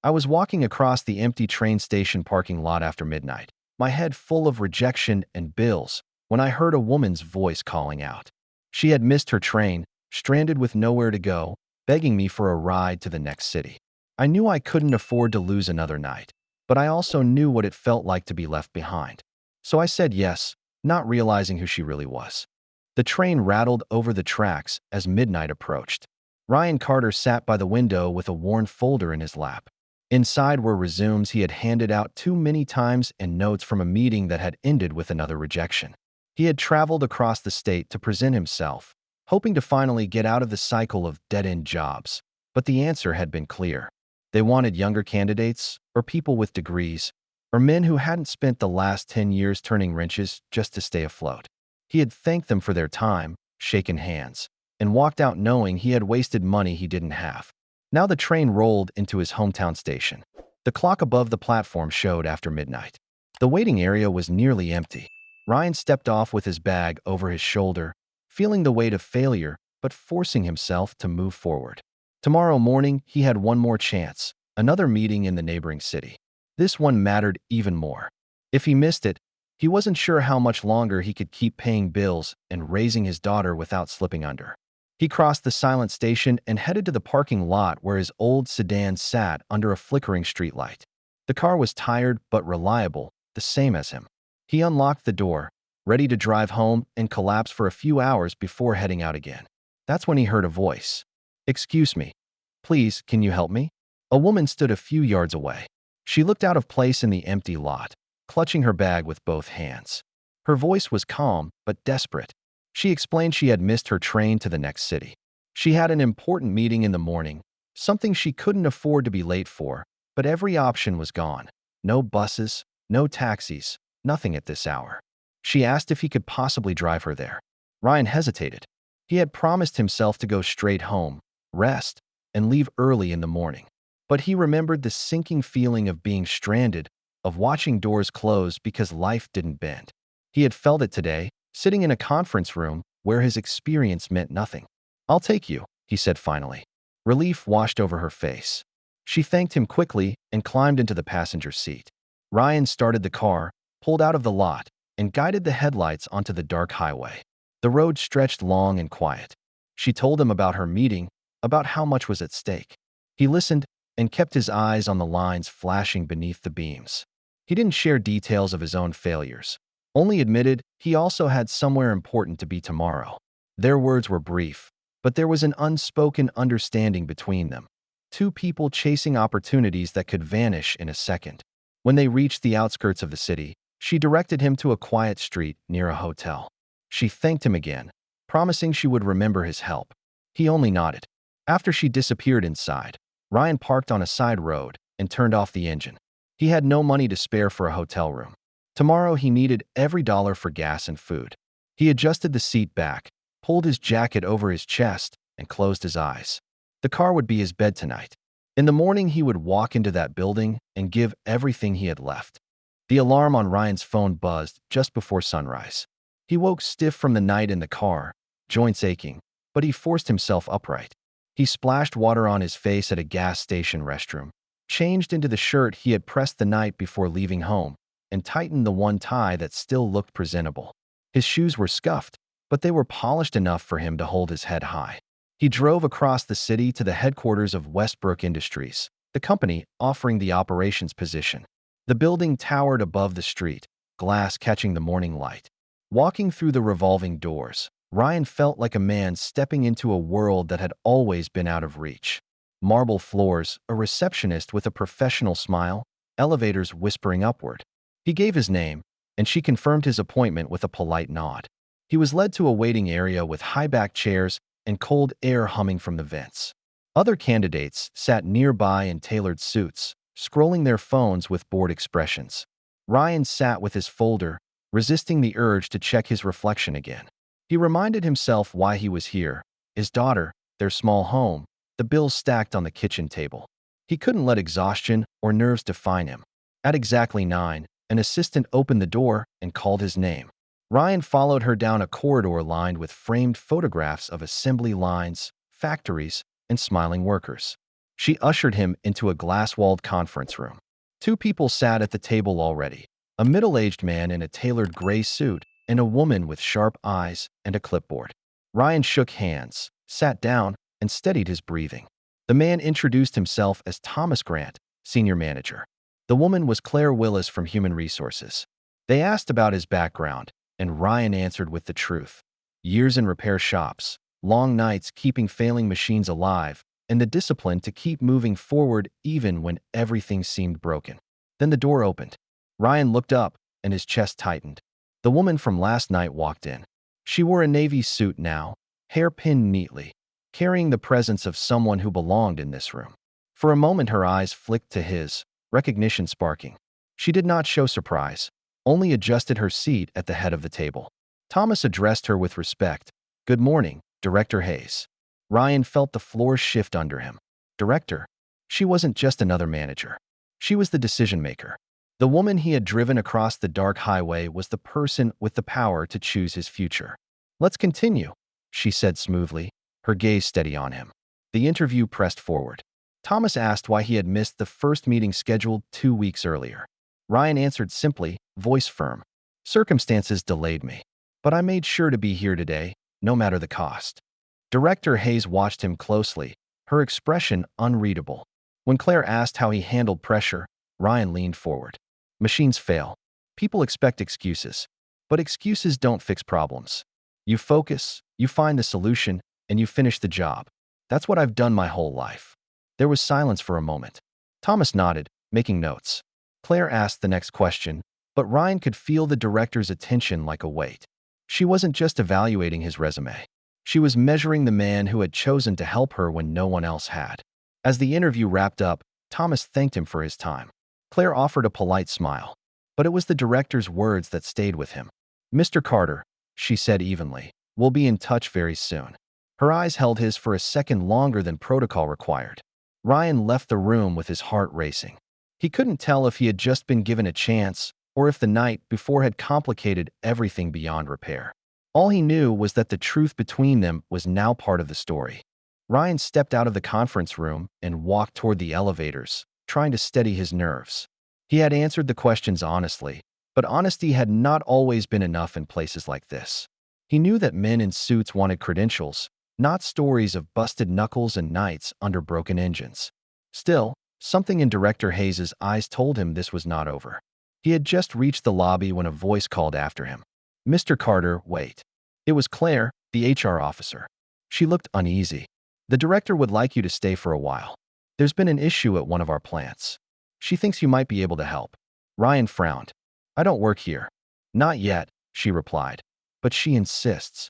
I was walking across the empty train station parking lot after midnight, my head full of rejection and bills, when I heard a woman's voice calling out. She had missed her train, stranded with nowhere to go, begging me for a ride to the next city. I knew I couldn't afford to lose another night, but I also knew what it felt like to be left behind. So I said yes, not realizing who she really was. The train rattled over the tracks as midnight approached. Ryan Carter sat by the window with a worn folder in his lap. Inside were resumes he had handed out too many times and notes from a meeting that had ended with another rejection. He had traveled across the state to present himself, hoping to finally get out of the cycle of dead-end jobs. But the answer had been clear. They wanted younger candidates, or people with degrees, or men who hadn't spent the last 10 years turning wrenches just to stay afloat. He had thanked them for their time, shaken hands, and walked out knowing he had wasted money he didn't have. Now the train rolled into his hometown station. The clock above the platform showed after midnight. The waiting area was nearly empty. Ryan stepped off with his bag over his shoulder, feeling the weight of failure, but forcing himself to move forward. Tomorrow morning, he had one more chance, another meeting in the neighboring city. This one mattered even more. If he missed it, he wasn't sure how much longer he could keep paying bills and raising his daughter without slipping under. He crossed the silent station and headed to the parking lot where his old sedan sat under a flickering streetlight. The car was tired but reliable, the same as him. He unlocked the door, ready to drive home and collapse for a few hours before heading out again. That's when he heard a voice. "Excuse me. Please, can you help me?" A woman stood a few yards away. She looked out of place in the empty lot, clutching her bag with both hands. Her voice was calm but desperate. She explained she had missed her train to the next city. She had an important meeting in the morning, something she couldn't afford to be late for, but every option was gone. No buses, no taxis, nothing at this hour. She asked if he could possibly drive her there. Ryan hesitated. He had promised himself to go straight home, rest, and leave early in the morning. But he remembered the sinking feeling of being stranded, of watching doors close because life didn't bend. He had felt it today, sitting in a conference room where his experience meant nothing. "I'll take you," he said finally. Relief washed over her face. She thanked him quickly and climbed into the passenger seat. Ryan started the car, pulled out of the lot, and guided the headlights onto the dark highway. The road stretched long and quiet. She told him about her meeting, about how much was at stake. He listened and kept his eyes on the lines flashing beneath the beams. He didn't share details of his own failures, only admitted he also had somewhere important to be tomorrow. Their words were brief, but there was an unspoken understanding between them. Two people chasing opportunities that could vanish in a second. When they reached the outskirts of the city, she directed him to a quiet street near a hotel. She thanked him again, promising she would remember his help. He only nodded. After she disappeared inside, Ryan parked on a side road and turned off the engine. He had no money to spare for a hotel room. Tomorrow he needed every dollar for gas and food. He adjusted the seat back, pulled his jacket over his chest, and closed his eyes. The car would be his bed tonight. In the morning he would walk into that building and give everything he had left. The alarm on Ryan's phone buzzed just before sunrise. He woke stiff from the night in the car, joints aching, but he forced himself upright. He splashed water on his face at a gas station restroom, changed into the shirt he had pressed the night before leaving home, and tightened the one tie that still looked presentable. His shoes were scuffed, but they were polished enough for him to hold his head high. He drove across the city to the headquarters of Westbrook Industries, the company offering the operations position. The building towered above the street, glass catching the morning light. Walking through the revolving doors, Ryan felt like a man stepping into a world that had always been out of reach. Marble floors, a receptionist with a professional smile, elevators whispering upward. He gave his name, and she confirmed his appointment with a polite nod. He was led to a waiting area with high-backed chairs and cold air humming from the vents. Other candidates sat nearby in tailored suits, scrolling their phones with bored expressions. Ryan sat with his folder, resisting the urge to check his reflection again. He reminded himself why he was here: his daughter, their small home, the bills stacked on the kitchen table. He couldn't let exhaustion or nerves define him. At exactly 9, an assistant opened the door and called his name. Ryan followed her down a corridor lined with framed photographs of assembly lines, factories, and smiling workers. She ushered him into a glass-walled conference room. Two people sat at the table already, a middle-aged man in a tailored gray suit and a woman with sharp eyes and a clipboard. Ryan shook hands, sat down, and steadied his breathing. The man introduced himself as Thomas Grant, senior manager. The woman was Claire Willis from Human Resources. They asked about his background, and Ryan answered with the truth. Years in repair shops, long nights keeping failing machines alive, and the discipline to keep moving forward even when everything seemed broken. Then the door opened. Ryan looked up, and his chest tightened. The woman from last night walked in. She wore a navy suit now, hair pinned neatly, carrying the presence of someone who belonged in this room. For a moment her eyes flicked to his, recognition sparking. She did not show surprise, only adjusted her seat at the head of the table. Thomas addressed her with respect. "Good morning, Director Hayes." Ryan felt the floor shift under him. Director? She wasn't just another manager. She was the decision-maker. The woman he had driven across the dark highway was the person with the power to choose his future. "Let's continue," she said smoothly, her gaze steady on him. The interview pressed forward. Thomas asked why he had missed the first meeting scheduled 2 weeks earlier. Ryan answered simply, voice firm. "Circumstances delayed me, but I made sure to be here today, no matter the cost." Director Hayes watched him closely, her expression unreadable. When Claire asked how he handled pressure, Ryan leaned forward. "Machines fail. People expect excuses. But excuses don't fix problems. You focus, you find the solution, and you finish the job. That's what I've done my whole life." There was silence for a moment. Thomas nodded, making notes. Claire asked the next question, but Ryan could feel the director's attention like a weight. She wasn't just evaluating his resume. She was measuring the man who had chosen to help her when no one else had. As the interview wrapped up, Thomas thanked him for his time. Claire offered a polite smile, but it was the director's words that stayed with him. "Mr. Carter," she said evenly, "we'll be in touch very soon." Her eyes held his for a second longer than protocol required. Ryan left the room with his heart racing. He couldn't tell if he had just been given a chance or if the night before had complicated everything beyond repair. All he knew was that the truth between them was now part of the story. Ryan stepped out of the conference room and walked toward the elevators, trying to steady his nerves. He had answered the questions honestly, but honesty had not always been enough in places like this. He knew that men in suits wanted credentials, not stories of busted knuckles and nights under broken engines. Still, something in Director Hayes' eyes told him this was not over. He had just reached the lobby when a voice called after him. "Mr. Carter, wait." It was Claire, the HR officer. She looked uneasy. "The director would like you to stay for a while. There's been an issue at one of our plants. She thinks you might be able to help." Ryan frowned. "I don't work here." "Not yet," she replied. "But she insists."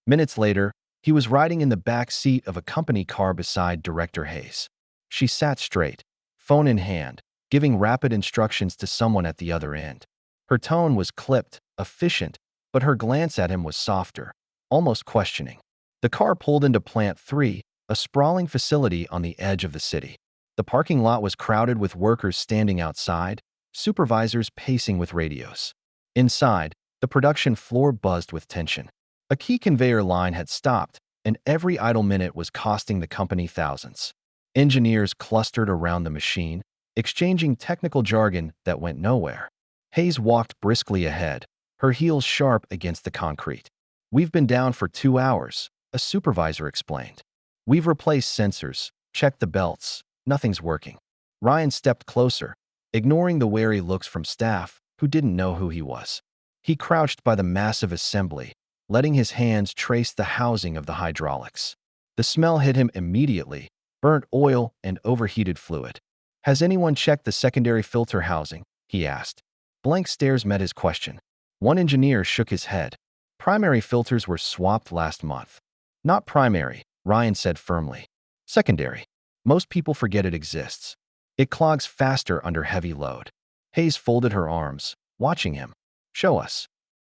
Minutes later, he was riding in the back seat of a company car beside Director Hayes. She sat straight, phone in hand, giving rapid instructions to someone at the other end. Her tone was clipped, efficient, but her glance at him was softer, almost questioning. The car pulled into Plant 3, a sprawling facility on the edge of the city. The parking lot was crowded with workers standing outside, supervisors pacing with radios. Inside, the production floor buzzed with tension. A key conveyor line had stopped, and every idle minute was costing the company thousands. Engineers clustered around the machine, exchanging technical jargon that went nowhere. Hayes walked briskly ahead, her heels sharp against the concrete. "We've been down for 2 hours," a supervisor explained. "We've replaced sensors, checked the belts, nothing's working." Ryan stepped closer, ignoring the wary looks from staff who didn't know who he was. He crouched by the massive assembly, letting his hands trace the housing of the hydraulics. The smell hit him immediately, burnt oil and overheated fluid. "Has anyone checked the secondary filter housing?" he asked. Blank stares met his question. One engineer shook his head. "Primary filters were swapped last month." "Not primary," Ryan said firmly. "Secondary. Most people forget it exists. It clogs faster under heavy load." Hayes folded her arms, watching him. "Show us."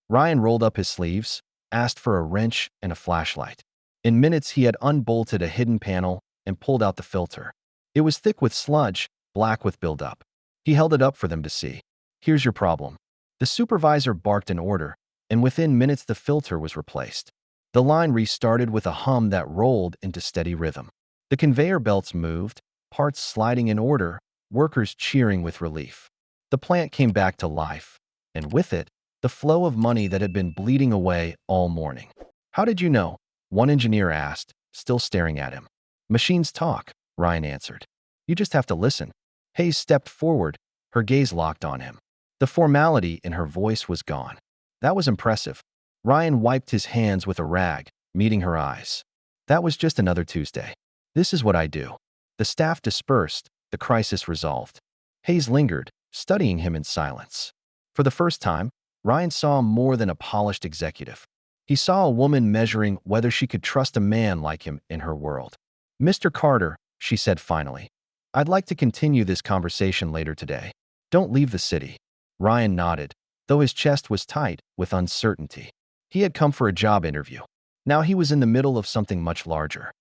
Ryan rolled up his sleeves, asked for a wrench and a flashlight. In minutes, he had unbolted a hidden panel and pulled out the filter. It was thick with sludge, black with buildup. He held it up for them to see. "Here's your problem." The supervisor barked an order, and within minutes the filter was replaced. The line restarted with a hum that rolled into steady rhythm. The conveyor belts moved, parts sliding in order, workers cheering with relief. The plant came back to life, and with it, the flow of money that had been bleeding away all morning. "How did you know?" one engineer asked, still staring at him. "Machines talk," Ryan answered. "You just have to listen." Hayes stepped forward, her gaze locked on him. The formality in her voice was gone. "That was impressive." Ryan wiped his hands with a rag, meeting her eyes. "That was just another Tuesday. This is what I do." The staff dispersed, the crisis resolved. Hayes lingered, studying him in silence. For the first time, Ryan saw more than a polished executive. He saw a woman measuring whether she could trust a man like him in her world. "Mr. Carter," she said finally, "I'd like to continue this conversation later today. Don't leave the city." Ryan nodded, though his chest was tight with uncertainty. He had come for a job interview. Now he was in the middle of something much larger.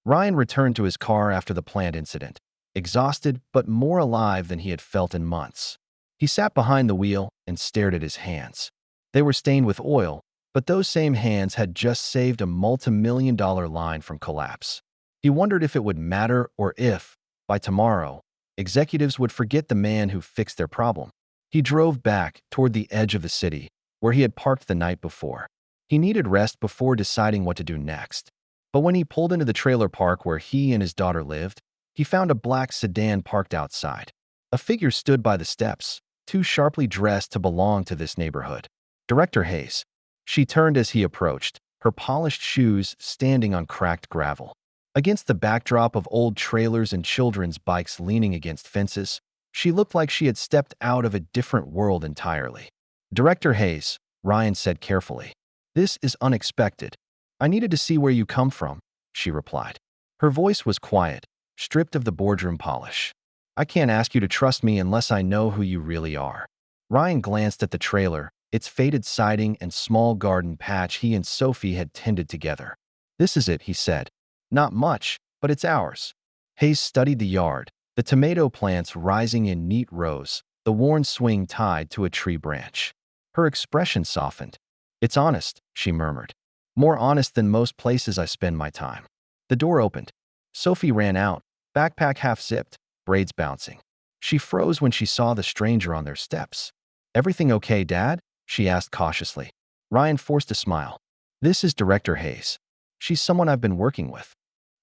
Ryan returned to his car after the plant incident, exhausted but more alive than he had felt in months. He sat behind the wheel and stared at his hands. They were stained with oil, but those same hands had just saved a multi-million-dollar line from collapse. He wondered if it would matter or if, by tomorrow, executives would forget the man who fixed their problem. He drove back toward the edge of the city, where he had parked the night before. He needed rest before deciding what to do next. But when he pulled into the trailer park where he and his daughter lived, he found a black sedan parked outside. A figure stood by the steps, too sharply dressed to belong to this neighborhood. "Director Hayes." She turned as he approached, her polished shoes standing on cracked gravel. Against the backdrop of old trailers and children's bikes leaning against fences, she looked like she had stepped out of a different world entirely. "Director Hayes," Ryan said carefully, "this is unexpected. I needed to see where you come from," she replied. Her voice was quiet, stripped of the boardroom polish. "I can't ask you to trust me unless I know who you really are." Ryan glanced at the trailer, its faded siding and small garden patch he and Sophie had tended together. "This is it," he said. "Not much, but it's ours." Hayes studied the yard, the tomato plants rising in neat rows, the worn swing tied to a tree branch. Her expression softened. "It's honest," she murmured. "More honest than most places I spend my time." The door opened. Sophie ran out, backpack half-zipped, braids bouncing. She froze when she saw the stranger on their steps. "Everything okay, Dad?" she asked cautiously. Ryan forced a smile. "This is Director Hayes. She's someone I've been working with."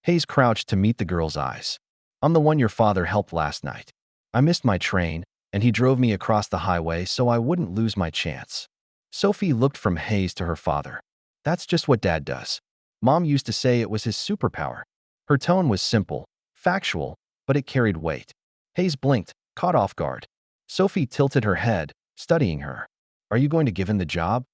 Hayes crouched to meet the girl's eyes. "I'm the one your father helped last night. I missed my train, and he drove me across the highway so I wouldn't lose my chance." Sophie looked from Hayes to her father. "That's just what Dad does. Mom used to say it was his superpower." Her tone was simple, factual, but it carried weight. Hayes blinked, caught off guard. Sophie tilted her head, studying her. "Are you going to give him the job?"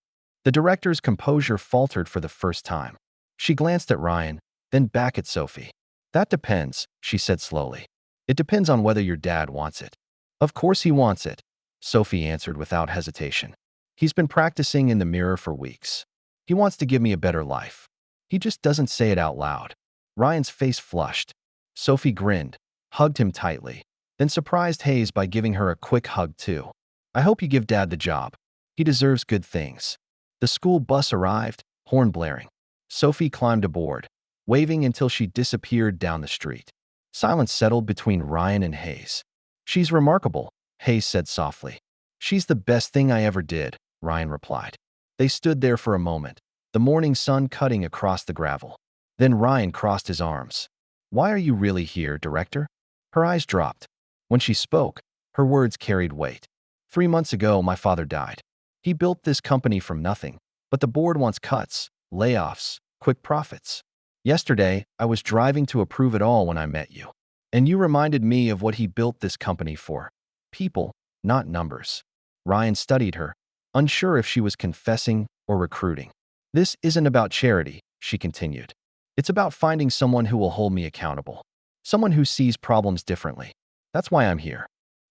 The director's composure faltered for the first time. She glanced at Ryan, then back at Sophie. "That depends," she said slowly. "It depends on whether your dad wants it." "Of course he wants it," Sophie answered without hesitation. "He's been practicing in the mirror for weeks. He wants to give me a better life. He just doesn't say it out loud." Ryan's face flushed. Sophie grinned, hugged him tightly, then surprised Hayes by giving her a quick hug too. "I hope you give Dad the job. He deserves good things." The school bus arrived, horn blaring. Sophie climbed aboard, waving until she disappeared down the street. Silence settled between Ryan and Hayes. "She's remarkable," Hayes said softly. "She's the best thing I ever did," Ryan replied. They stood there for a moment, the morning sun cutting across the gravel. Then Ryan crossed his arms. "Why are you really here, Director?" Her eyes dropped. When she spoke, her words carried weight. 3 months ago, my father died. He built this company from nothing, but the board wants cuts, layoffs, quick profits. Yesterday, I was driving to approve it all when I met you. And you reminded me of what he built this company for. People, not numbers." Ryan studied her, unsure if she was confessing or recruiting. "This isn't about charity," she continued. "It's about finding someone who will hold me accountable. Someone who sees problems differently. That's why I'm here."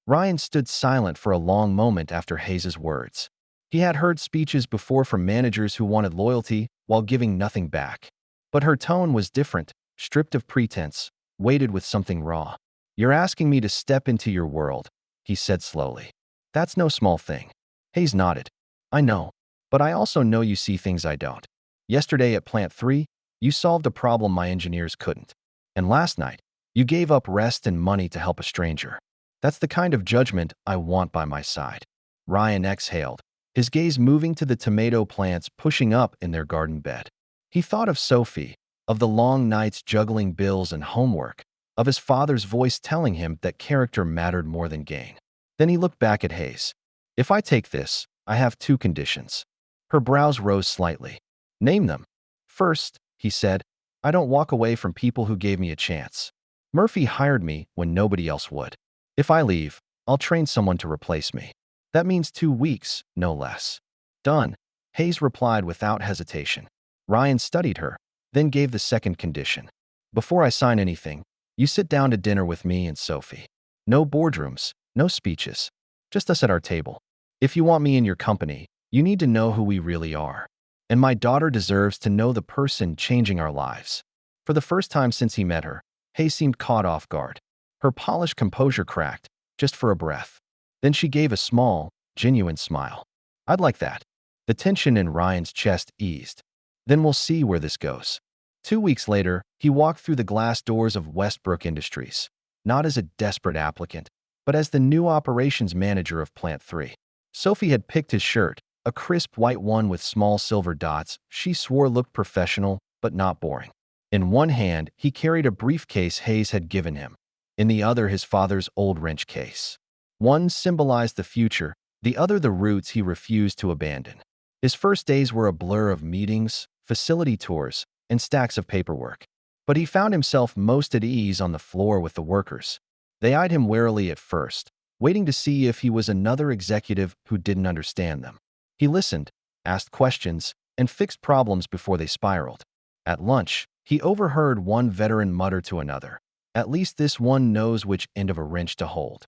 Ryan stood silent for a long moment after Hayes' words. He had heard speeches before from managers who wanted loyalty while giving nothing back. But her tone was different, stripped of pretense, weighted with something raw. "You're asking me to step into your world," he said slowly. "That's no small thing." Hayes nodded. "I know. But I also know you see things I don't. Yesterday at Plant 3, you solved a problem my engineers couldn't. And last night, You gave up rest and money to help a stranger. That's the kind of judgment I want by my side. Ryan exhaled, his gaze moving to the tomato plants pushing up in their garden bed. He thought of Sophie, of the long nights juggling bills and homework, of his father's voice telling him that character mattered more than gain. Then he looked back at Hayes. If I take this, I have two conditions. Her brows rose slightly. Name them. First, he said, I don't walk away from people who gave me a chance. Murphy hired me when nobody else would. If I leave, I'll train someone to replace me. That means 2 weeks, no less. Done, Hayes replied without hesitation. Ryan studied her, then gave the second condition. Before I sign anything, you sit down to dinner with me and Sophie. No boardrooms, no speeches. Just us at our table. If you want me in your company, you need to know who we really are. And my daughter deserves to know the person changing our lives. For the first time since he met her, Hayes seemed caught off guard. Her polished composure cracked, just for a breath. Then she gave a small, genuine smile. I'd like that. The tension in Ryan's chest eased. Then we'll see where this goes. 2 weeks later, he walked through the glass doors of Westbrook Industries, not as a desperate applicant, but as the new operations manager of Plant 3. Sophie had picked his shirt, a crisp white one with small silver dots she swore looked professional, but not boring. In one hand, he carried a briefcase Hayes had given him. In the other, his father's old wrench case. One symbolized the future, the other the roots he refused to abandon. His first days were a blur of meetings, facility tours, and stacks of paperwork. But he found himself most at ease on the floor with the workers. They eyed him warily at first, waiting to see if he was another executive who didn't understand them. He listened, asked questions, and fixed problems before they spiraled. At lunch, he overheard one veteran mutter to another, "At least this one knows which end of a wrench to hold."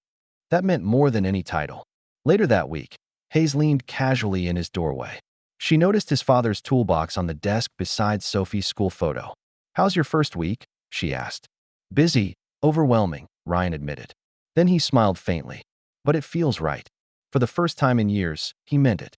That meant more than any title. Later that week, Hayes leaned casually in his doorway. She noticed his father's toolbox on the desk beside Sophie's school photo. How's your first week? She asked. Busy, overwhelming, Ryan admitted. Then he smiled faintly. But it feels right. For the first time in years, he meant it.